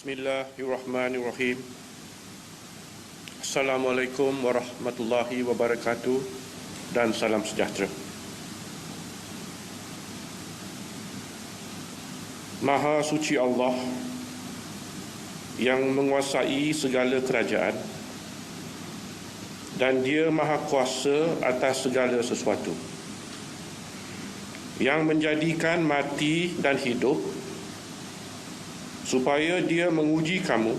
Bismillahirrahmanirrahim. Assalamualaikum warahmatullahi wabarakatuh dan salam sejahtera. Maha suci Allah yang menguasai segala kerajaan dan Dia maha kuasa atas segala sesuatu, yang menjadikan mati dan hidup supaya Dia menguji kamu,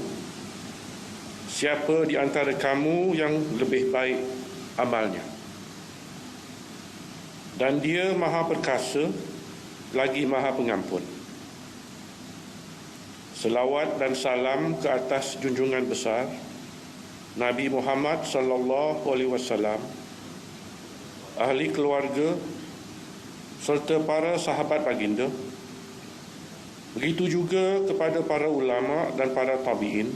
siapa di antara kamu yang lebih baik amalnya. Dan Dia maha perkasa lagi maha pengampun. Selawat dan salam ke atas junjungan besar Nabi Muhammad sallallahu alaihi wasallam, ahli keluarga serta para sahabat baginda. Begitu juga kepada para ulama dan para tabi'in.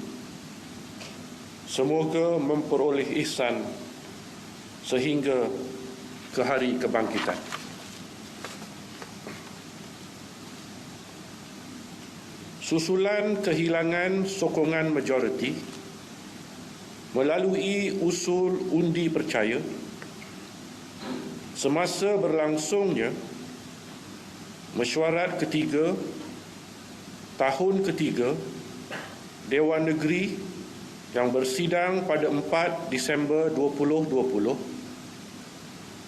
Semoga memperoleh ihsan sehingga ke hari kebangkitan. Susulan kehilangan sokongan majoriti melalui usul undi percaya semasa berlangsungnya mesyuarat ketiga tahun ketiga Dewan Negeri yang bersidang pada 4 Disember 2020,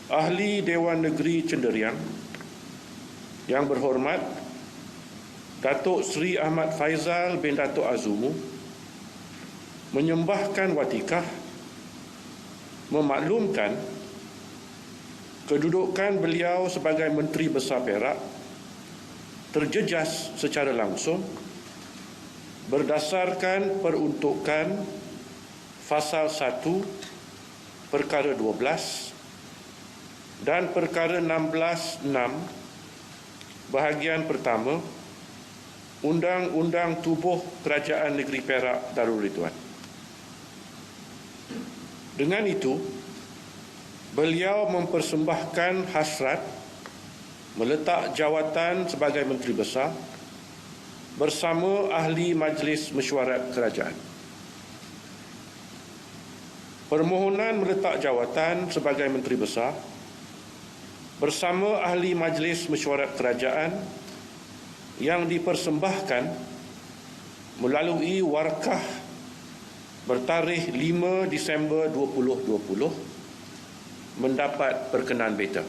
Ahli Dewan Negeri Cenderian yang berhormat Datuk Seri Ahmad Faizal bin Datuk Azumu menyembahkan watikah memaklumkan kedudukan beliau sebagai Menteri Besar Perak terjejas secara langsung berdasarkan peruntukan Fasal 1 Perkara 12 dan Perkara 16(6) Bahagian pertama Undang-Undang Tubuh Kerajaan Negeri Perak Darul Ridwan. Dengan itu, beliau mempersembahkan hasrat meletak jawatan sebagai Menteri Besar bersama Ahli Majlis Mesyuarat Kerajaan. Permohonan meletak jawatan sebagai Menteri Besar bersama Ahli Majlis Mesyuarat Kerajaan yang dipersembahkan melalui warkah bertarikh 5 Disember 2020 mendapat perkenan beta.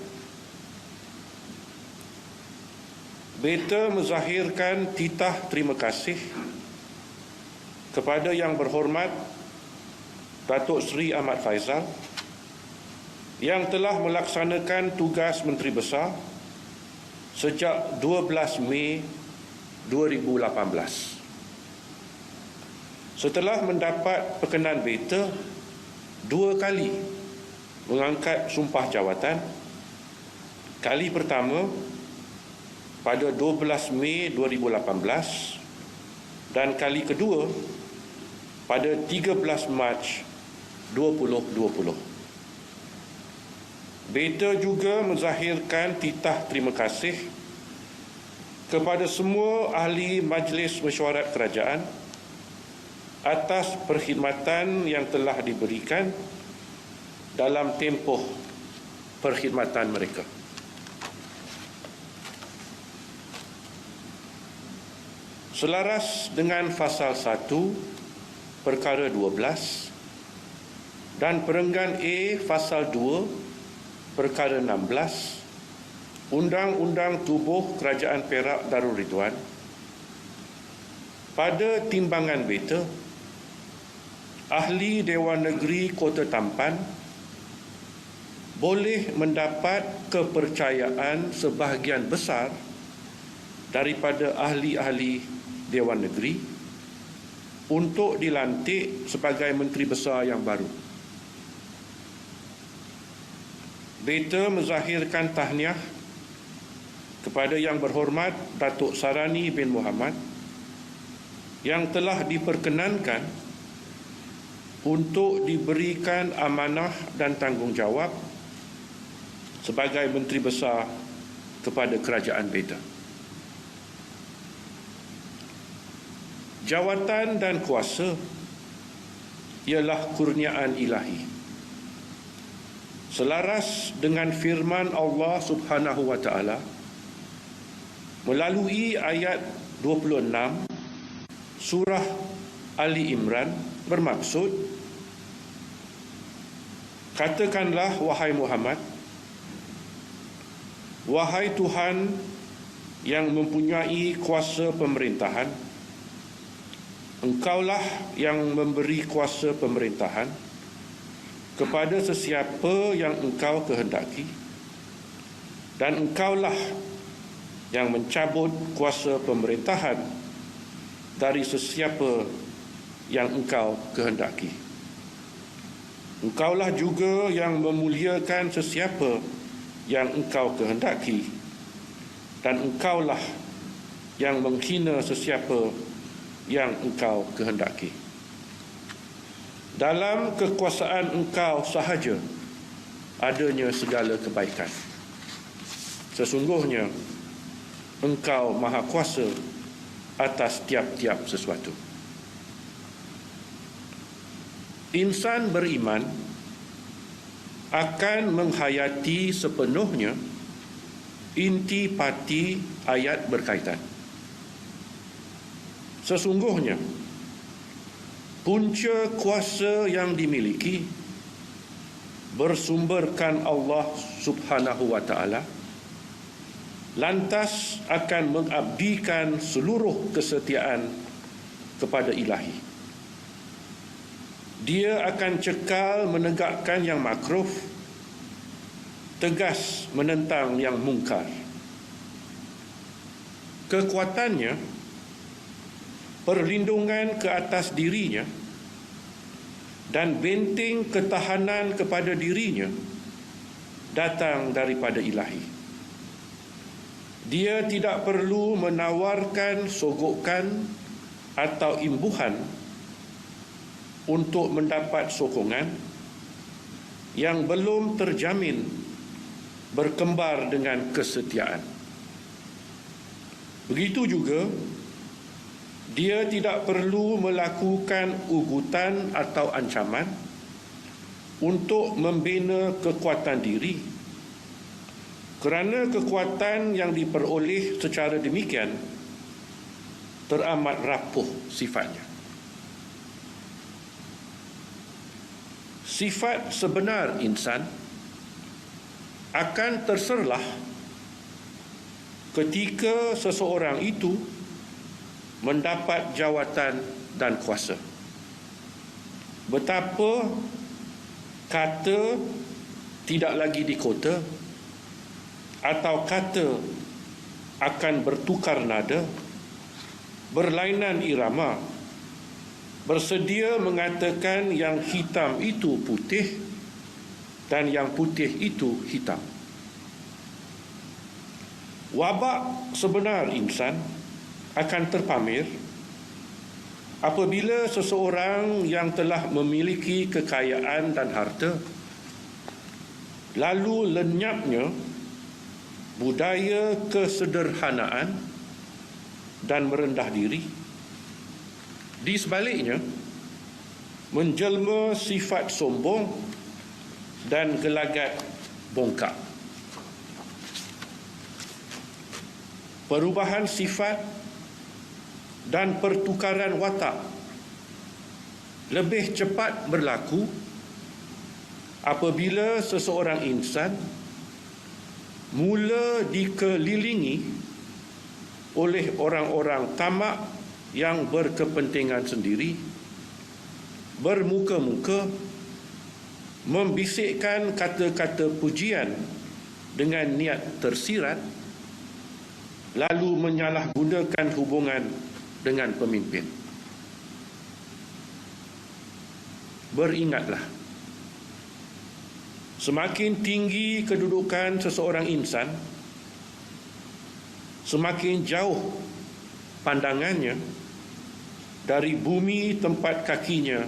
Beta menzahirkan titah terima kasih kepada Yang Berhormat Datuk Seri Ahmad Faizal yang telah melaksanakan tugas Menteri Besar sejak 12 Mei 2018. Setelah mendapat perkenan beta 2 kali mengangkat sumpah jawatan, kali pertama pada 12 Mei 2018 dan kali kedua pada 13 Mac 2020. Beta juga menzahirkan titah terima kasih kepada semua ahli Majlis Mesyuarat Kerajaan atas perkhidmatan yang telah diberikan dalam tempoh perkhidmatan mereka. Selaras dengan Fasal 1 Perkara 12 dan Perenggan A Fasal 2 Perkara 16 Undang-Undang Tubuh Kerajaan Perak Darul Ridwan, pada timbangan beta, Ahli Dewan Negeri Kota Tampan boleh mendapat kepercayaan sebahagian besar daripada ahli-ahli Dewan Negeri untuk dilantik sebagai Menteri Besar yang baru. Beta menzahirkan tahniah kepada Yang Berhormat Datuk Sarani bin Muhammad yang telah diperkenankan untuk diberikan amanah dan tanggungjawab sebagai Menteri Besar kepada kerajaan beta. jawatan dan kuasa ialah kurniaan ilahi. Selaras dengan firman Allah Subhanahu wa taala melalui ayat 26 surah Ali Imran bermaksud, katakanlah wahai Muhammad, wahai Tuhan yang mempunyai kuasa pemerintahan, Engkaulah yang memberi kuasa pemerintahan kepada sesiapa yang Engkau kehendaki, dan Engkaulah yang mencabut kuasa pemerintahan dari sesiapa yang Engkau kehendaki. Engkaulah juga yang memuliakan sesiapa yang Engkau kehendaki, dan Engkaulah yang menghina sesiapa yang Engkau kehendaki. Dalam kekuasaan Engkau sahaja adanya segala kebaikan. Sesungguhnya Engkau Maha Kuasa atas tiap-tiap sesuatu. Insan beriman akan menghayati sepenuhnya inti-pati ayat berkaitan. Sesungguhnya punca kuasa yang dimiliki bersumberkan Allah Subhanahu wa taala, lantas akan mengabdikan seluruh kesetiaan kepada ilahi. Dia akan cekal menegakkan yang makruh, tegas menentang yang mungkar. Kekuatannya, perlindungan ke atas dirinya, dan benteng ketahanan kepada dirinya datang daripada ilahi. Dia tidak perlu menawarkan sogokan atau imbuhan untuk mendapat sokongan yang belum terjamin berkembar dengan kesetiaan. Begitu juga, dia tidak perlu melakukan ugutan atau ancaman untuk membina kekuatan diri, kerana kekuatan yang diperoleh secara demikian teramat rapuh sifatnya. Sifat sebenar insan akan terserlah ketika seseorang itu mendapat jawatan dan kuasa. Betapa kata tidak lagi dikota atau kata akan bertukar nada, berlainan irama, bersedia mengatakan yang hitam itu putih dan yang putih itu hitam. Wabak sebenar insan akan terpamer apabila seseorang yang telah memiliki kekayaan dan harta lalu lenyapnya budaya kesederhanaan dan merendah diri. Di sebaliknya, menjelma sifat sombong dan gelagat bongkak. Perubahan sifat dan pertukaran watak lebih cepat berlaku apabila seseorang insan mula dikelilingi oleh orang-orang tamak yang berkepentingan sendiri, bermuka-muka, membisikkan kata-kata pujian dengan niat tersirat, lalu menyalahgunakan hubungan dengan pemimpin. Beringatlah, semakin tinggi kedudukan seseorang insan, semakin jauh pandangannya dari bumi tempat kakinya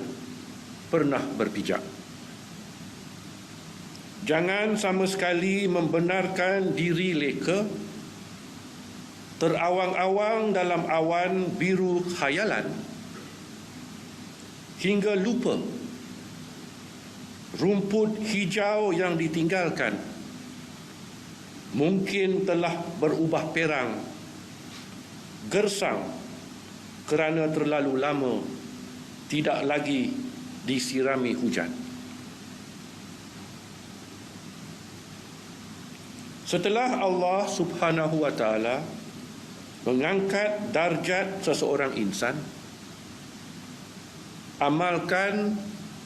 pernah berpijak. Jangan sama sekali membenarkan diri leka, terawang-awang dalam awan biru khayalan hingga lupa rumput hijau yang ditinggalkan mungkin telah berubah perang, gersang kerana terlalu lama tidak lagi disirami hujan. Setelah Allah Subhanahu wa taala mengangkat darjat seseorang insan, amalkan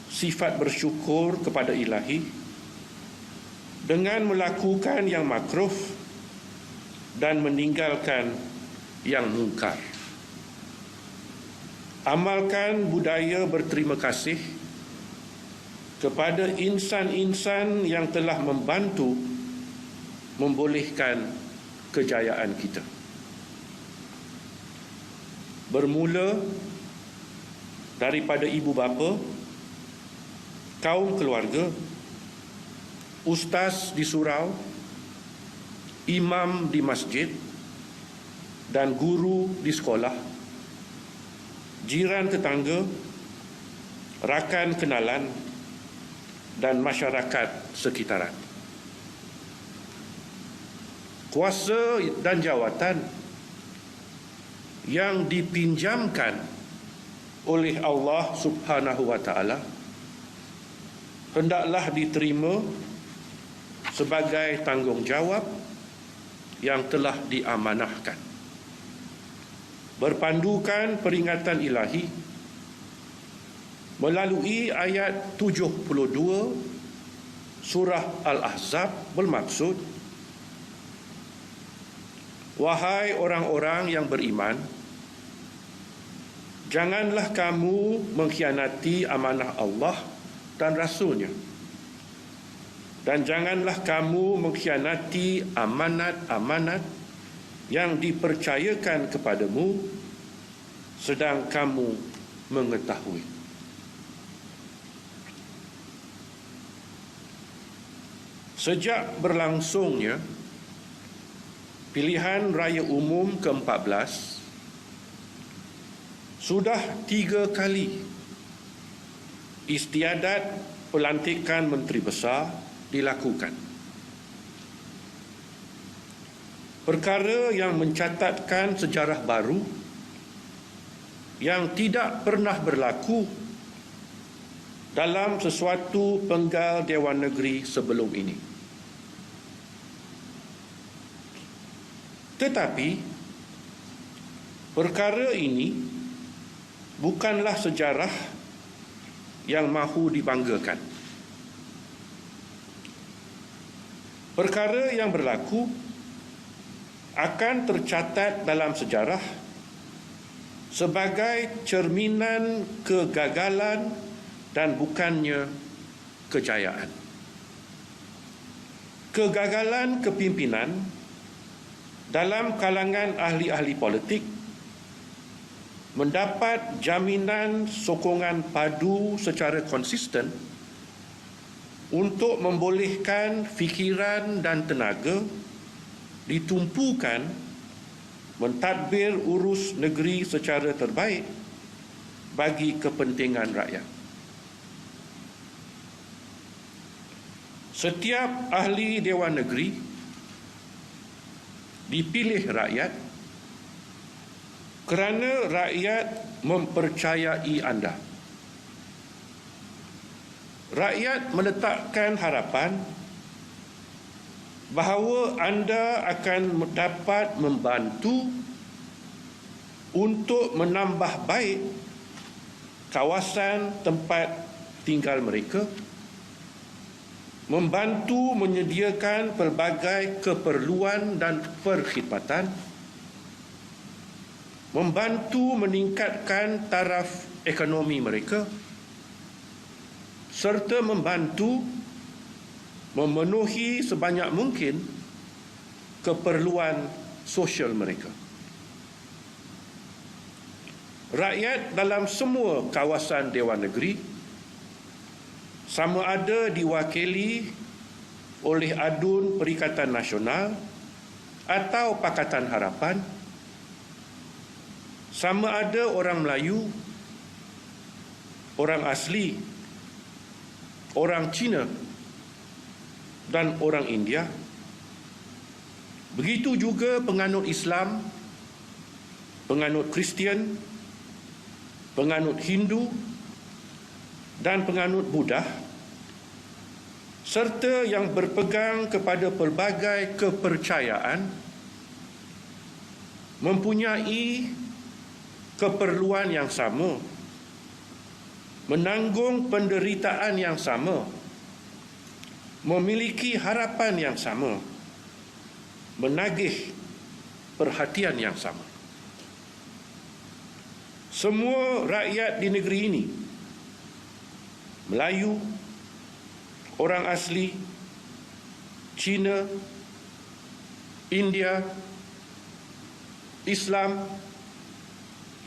sifat bersyukur kepada Ilahi dengan melakukan yang makruh dan meninggalkan yang mungkar. Amalkan budaya berterima kasih kepada insan-insan yang telah membantu membolehkan kejayaan kita. Bermula daripada ibu bapa, kaum keluarga, ustaz di surau, imam di masjid dan guru di sekolah, jiran tetangga, rakan kenalan dan masyarakat sekitaran. Kuasa dan jawatan yang dipinjamkan oleh Allah Subhanahu wa taala hendaklah diterima sebagai tanggungjawab yang telah diamanahkan. Berpandukan peringatan ilahi melalui ayat 72 surah Al-Ahzab bermaksud, wahai orang-orang yang beriman, janganlah kamu mengkhianati amanah Allah dan Rasul-Nya. Dan janganlah kamu mengkhianati amanat-amanat yang dipercayakan kepadamu sedang kamu mengetahui. Sejak berlangsungnya pilihan raya umum ke-14, sudah 3 kali istiadat pelantikan Menteri Besar dilakukan. Perkara yang mencatatkan sejarah baru yang tidak pernah berlaku dalam sesuatu penggal Dewan Negeri sebelum ini. Tetapi perkara ini bukanlah sejarah yang mahu dibanggakan. Perkara yang berlaku akan tercatat dalam sejarah sebagai cerminan kegagalan dan bukannya kejayaan. Kegagalan kepimpinan dalam kalangan ahli-ahli politik mendapat jaminan sokongan padu secara konsisten untuk membolehkan fikiran dan tenaga ditumpukan mentadbir urus negeri secara terbaik bagi kepentingan rakyat. Setiap ahli Dewan Negeri dipilih rakyat kerana rakyat mempercayai anda. Rakyat meletakkan harapan bahawa anda akan dapat membantu untuk menambah baik kawasan tempat tinggal mereka, membantu menyediakan pelbagai keperluan dan perkhidmatan, membantu meningkatkan taraf ekonomi mereka, serta membantu memenuhi sebanyak mungkin keperluan sosial mereka. Rakyat dalam semua kawasan Dewan Negeri sama ada diwakili oleh Adun Perikatan Nasional atau Pakatan Harapan, sama ada orang Melayu orang asli, orang Cina dan orang India. Begitu juga penganut Islam, penganut Kristian, penganut Hindu dan penganut Buddha, serta yang berpegang kepada pelbagai kepercayaan, mempunyai keperluan yang sama, menanggung penderitaan yang sama, memiliki harapan yang sama, menagih perhatian yang sama. Semua rakyat di negeri ini, Melayu, orang asli, Cina, India, Islam,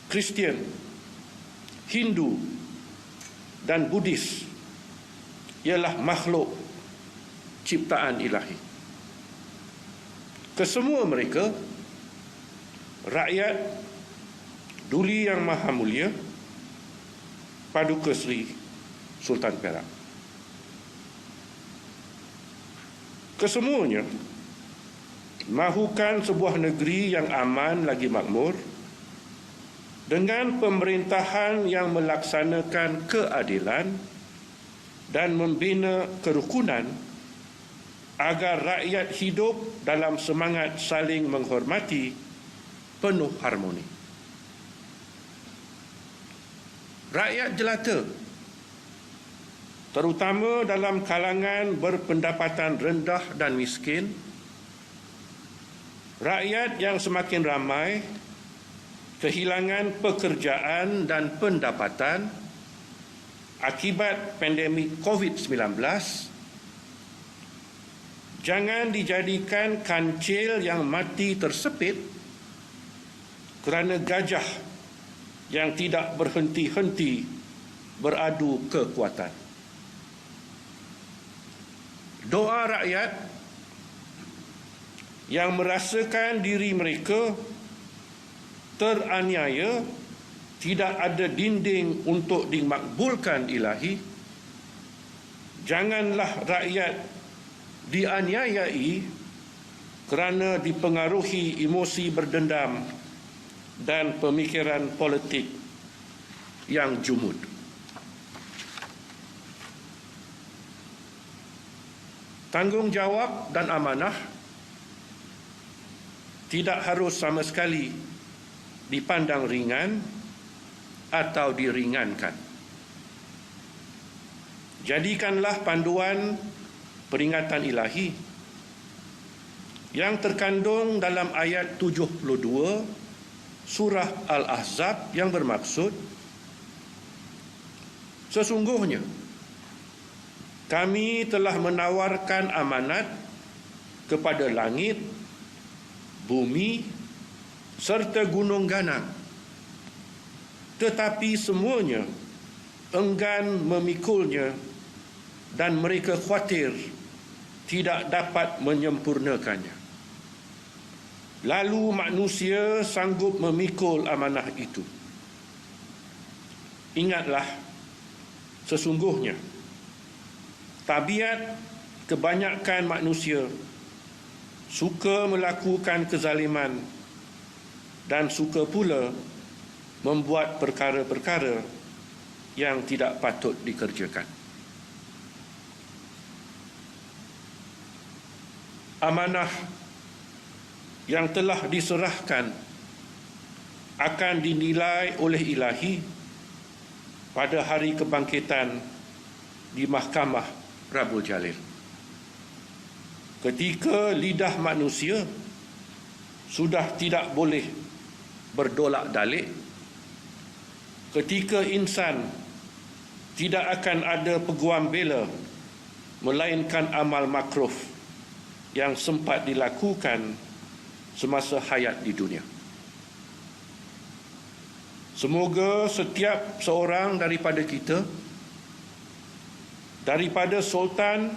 Kristian, Hindu dan Buddhis ialah makhluk ciptaan ilahi. Kesemua mereka rakyat Duli Yang Maha Mulia Paduka Seri Sultan Perak. Kesemuanya mahukan sebuah negeri yang aman lagi makmur, dengan pemerintahan yang melaksanakan keadilan dan membina kerukunan agar rakyat hidup dalam semangat saling menghormati, penuh harmoni. Rakyat jelata, terutama dalam kalangan berpendapatan rendah dan miskin, rakyat yang semakin ramai kehilangan pekerjaan dan pendapatan akibat pandemik COVID-19, jangan dijadikan kancil yang mati tersepit kerana gajah yang tidak berhenti-henti beradu kekuatan. Doa rakyat yang merasakan diri mereka teraniaya, tidak ada dinding untuk dimakbulkan ilahi, janganlah rakyat dianiayai kerana dipengaruhi emosi berdendam dan pemikiran politik yang jumud. Tanggungjawab dan amanah tidak harus sama sekali dipandang ringan atau diringankan. Jadikanlah panduan peringatan ilahi yang terkandung dalam ayat 72 surah Al-Ahzab yang bermaksud, sesungguhnya kami telah menawarkan amanat kepada langit, bumi serta gunung ganang, tetapi semuanya enggan memikulnya dan mereka khawatir tidak dapat menyempurnakannya. Lalu manusia sanggup memikul amanah itu. Ingatlah, sesungguhnya tabiat kebanyakan manusia suka melakukan kezaliman dan suka pula membuat perkara-perkara yang tidak patut dikerjakan. Amanah yang telah diserahkan akan dinilai oleh ilahi pada hari kebangkitan di Mahkamah Rabbul Jalil. Ketika lidah manusia sudah tidak boleh berdolak-dalik, ketika insan tidak akan ada peguam bela melainkan amal makruf yang sempat dilakukan semasa hayat di dunia. Semoga setiap seorang daripada kita, daripada sultan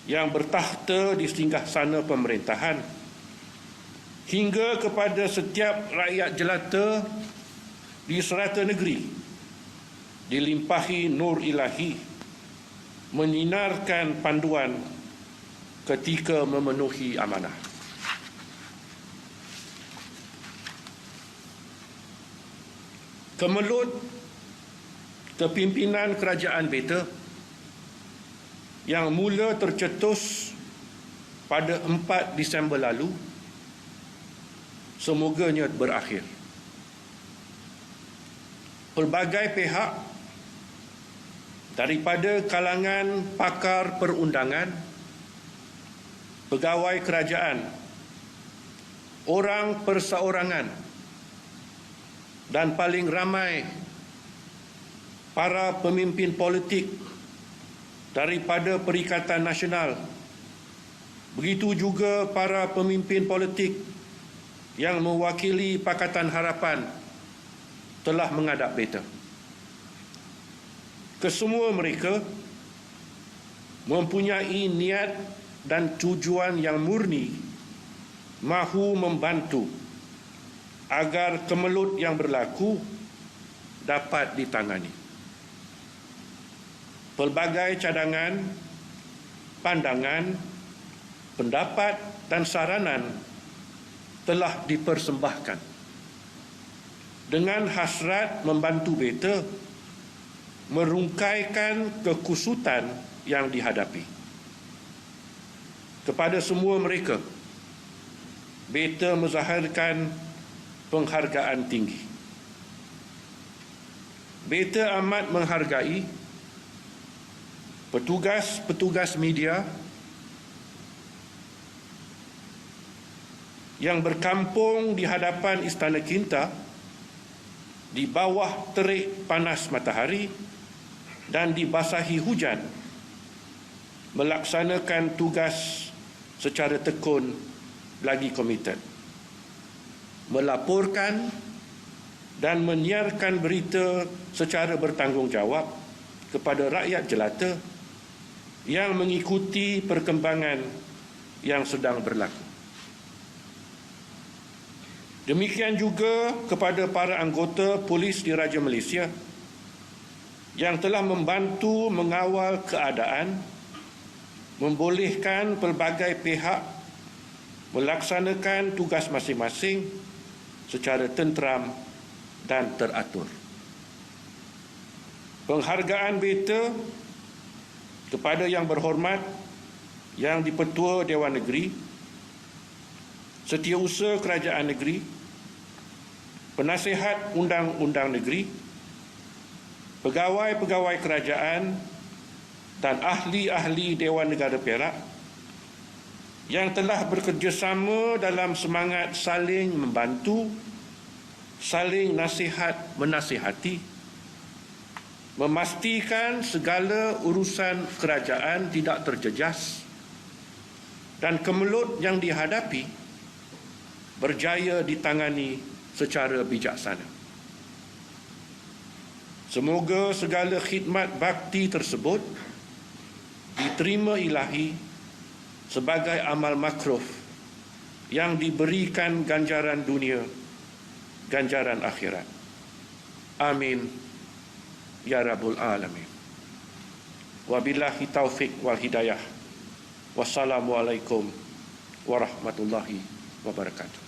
yang bertakhta di singgasana pemerintahan hingga kepada setiap rakyat jelata di serata negeri, dilimpahi nur ilahi, menyinarkan panduan ketika memenuhi amanah. Kemelut kepimpinan Kerajaan Beta yang mula tercetus pada 4 Disember lalu semoganya berakhir. Pelbagai pihak daripada kalangan pakar perundangan, pegawai kerajaan, orang perseorangan dan paling ramai para pemimpin politik daripada Perikatan Nasional, begitu juga para pemimpin politik yang mewakili Pakatan Harapan telah menghadap Beta. Kesemua mereka mempunyai niat dan tujuan yang murni mahu membantu agar kemelut yang berlaku dapat ditangani. Pelbagai cadangan, pandangan, pendapat dan saranan telah dipersembahkan dengan hasrat membantu Beta merungkaikan kekusutan yang dihadapi. Kepada semua mereka, Beta menzahirkan penghargaan tinggi. Beta amat menghargai petugas-petugas media yang berkampung di hadapan Istana Kinta di bawah terik panas matahari dan dibasahi hujan, melaksanakan tugas secara tekun lagi komited, melaporkan dan menyiarkan berita secara bertanggungjawab kepada rakyat jelata yang mengikuti perkembangan yang sedang berlaku. Demikian juga kepada para anggota polis Diraja Malaysia yang telah membantu mengawal keadaan, membolehkan pelbagai pihak melaksanakan tugas masing-masing secara tenteram dan teratur. Penghargaan Beta kepada Yang Berhormat Yang di-Pertua Dewan Negeri, Setiausaha Kerajaan Negeri, Penasihat Undang-Undang Negeri, pegawai-pegawai kerajaan dan ahli-ahli Dewan Negara Perak yang telah bekerjasama dalam semangat saling membantu, saling nasihat-menasihati, memastikan segala urusan kerajaan tidak terjejas dan kemelut yang dihadapi berjaya ditangani secara bijaksana. Semoga segala khidmat bakti tersebut diterima ilahi sebagai amal makruf yang diberikan ganjaran dunia, ganjaran akhirat. Amin ya rabbul alamin. Wabillahi taufik wal hidayah. Wassalamualaikum warahmatullahi wabarakatuh.